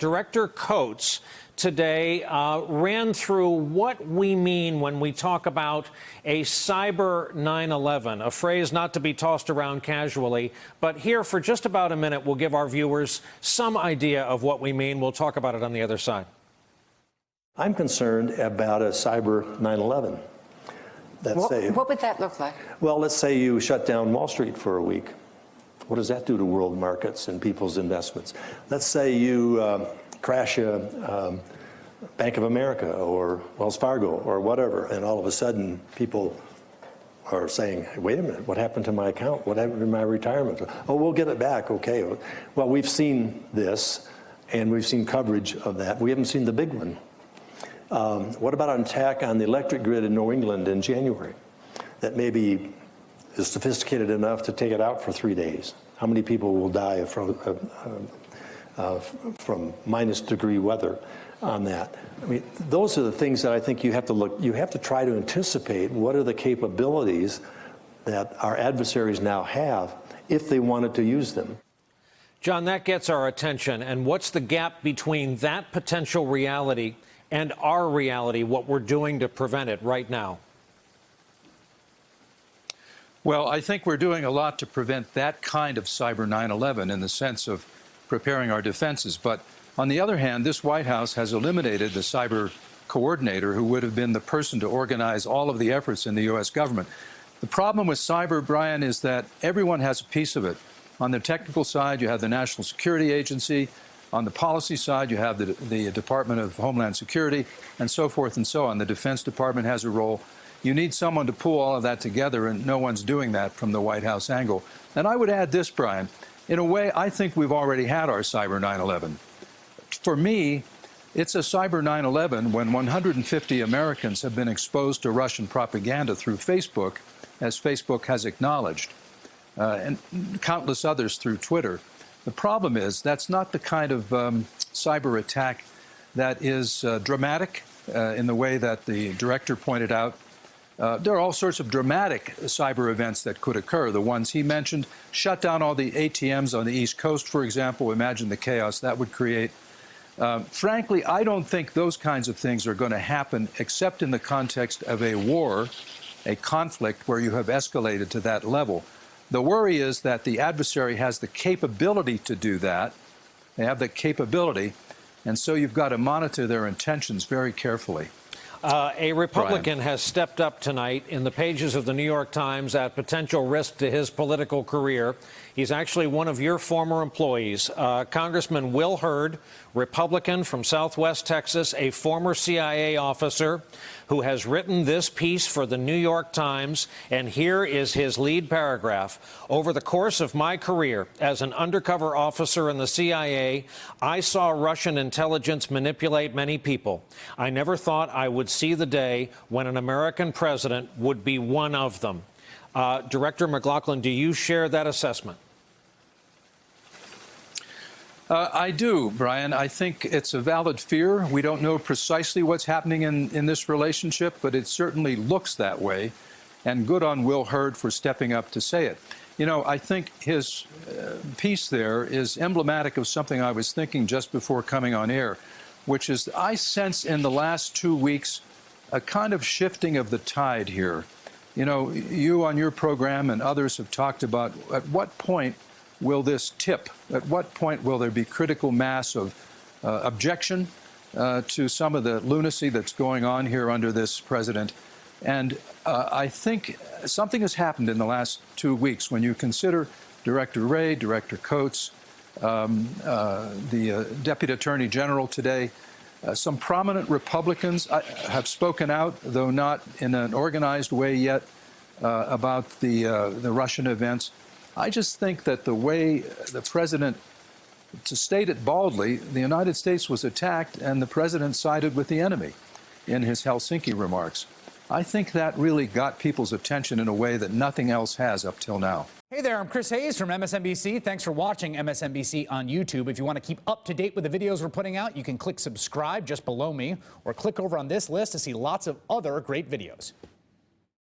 Director Coates today ran through what we mean when we talk about a cyber 9/11, a phrase not to be tossed around casually. But here, for just about a minute, we'll give our viewers some idea of what we mean. We'll talk about it on the other side. I'm concerned about a cyber 9/11. What would that look like? Well, let's say you shut down Wall Street for a week. What does that do to world markets and people's investments? Let's say you crash a Bank of America or Wells Fargo or whatever, and all of a sudden people are saying, wait a minute, what happened to my account? What happened to my retirement? Oh, we'll get it back, okay. Well, we've seen this, and we've seen coverage of that. We haven't seen the big one. What about an attack on the electric grid in New England in January that maybe is sophisticated enough to take it out for 3 days? How many people will die from minus-degree weather on that? I mean, those are the things that I think you have to try to anticipate. What are the capabilities that our adversaries now have if they wanted to use them? John, that gets our attention. And what's the gap between that potential reality and our reality, what we're doing to prevent it right now? Well, I think we're doing a lot to prevent that kind of cyber 9/11 in the sense of preparing our defenses. But on the other hand, this White House has eliminated the cyber coordinator who would have been the person to organize all of the efforts in the U.S. government. The problem with cyber, Brian, is that everyone has a piece of it. On the technical side, you have the National Security Agency. On the policy side, you have the Department of Homeland Security, and so forth and so on. The Defense Department has a role. You need someone to pull all of that together, and no one's doing that from the White House angle. And I would add this, Brian. In a way, I think we've already had our cyber 9/11. For me, it's a cyber 9/11 when 150 Americans have been exposed to Russian propaganda through Facebook, as Facebook has acknowledged, and countless others through Twitter. The problem is that's not the kind of cyber attack that is dramatic in the way that the director pointed out. There are all sorts of dramatic cyber events that could occur. The ones he mentioned, shut down all the ATMs on the East Coast, for example. Imagine the chaos that would create. Frankly, I don't think those kinds of things are going to happen except in the context of a war, a conflict where you have escalated to that level. The worry is that the adversary has the capability to do that. They have the capability, and so you've got to monitor their intentions very carefully. A Republican has stepped up tonight in the pages of the New York Times at potential risk to his political career. He's actually one of your former employees. Congressman Will Hurd, Republican from Southwest Texas, a former CIA officer who has written this piece for the New York Times. And here is his lead paragraph. Over the course of my career as an undercover officer in the CIA, I saw Russian intelligence manipulate many people. I never thought I would see the day when an American president would be one of them. Director McLaughlin, do you share that assessment? I do, Brian. I think it's a valid fear. We don't know precisely what's happening in this relationship, but it certainly looks that way. And good on Will Hurd for stepping up to say it. You know, I think his piece there is emblematic of something I was thinking just before coming on air, which is I sense in the last 2 weeks a kind of shifting of the tide here. You know, you on your program and others have talked about at what point will this tip? At what point will there be critical mass of objection to some of the lunacy that's going on here under this president? And I think something has happened in the last 2 weeks when you consider Director Wray, Director Coates, the Deputy Attorney General today. Some prominent Republicans have spoken out, though not in an organized way yet, about the Russian events. I just think that the way the president, to state it baldly, the United States was attacked and the president sided with the enemy in his Helsinki remarks. I think that really got people's attention in a way that nothing else has up till now. Hey there, I'm Chris Hayes from MSNBC. Thanks for watching MSNBC on YouTube. If you want to keep up to date with the videos we're putting out, you can click subscribe just below me or click over on this list to see lots of other great videos.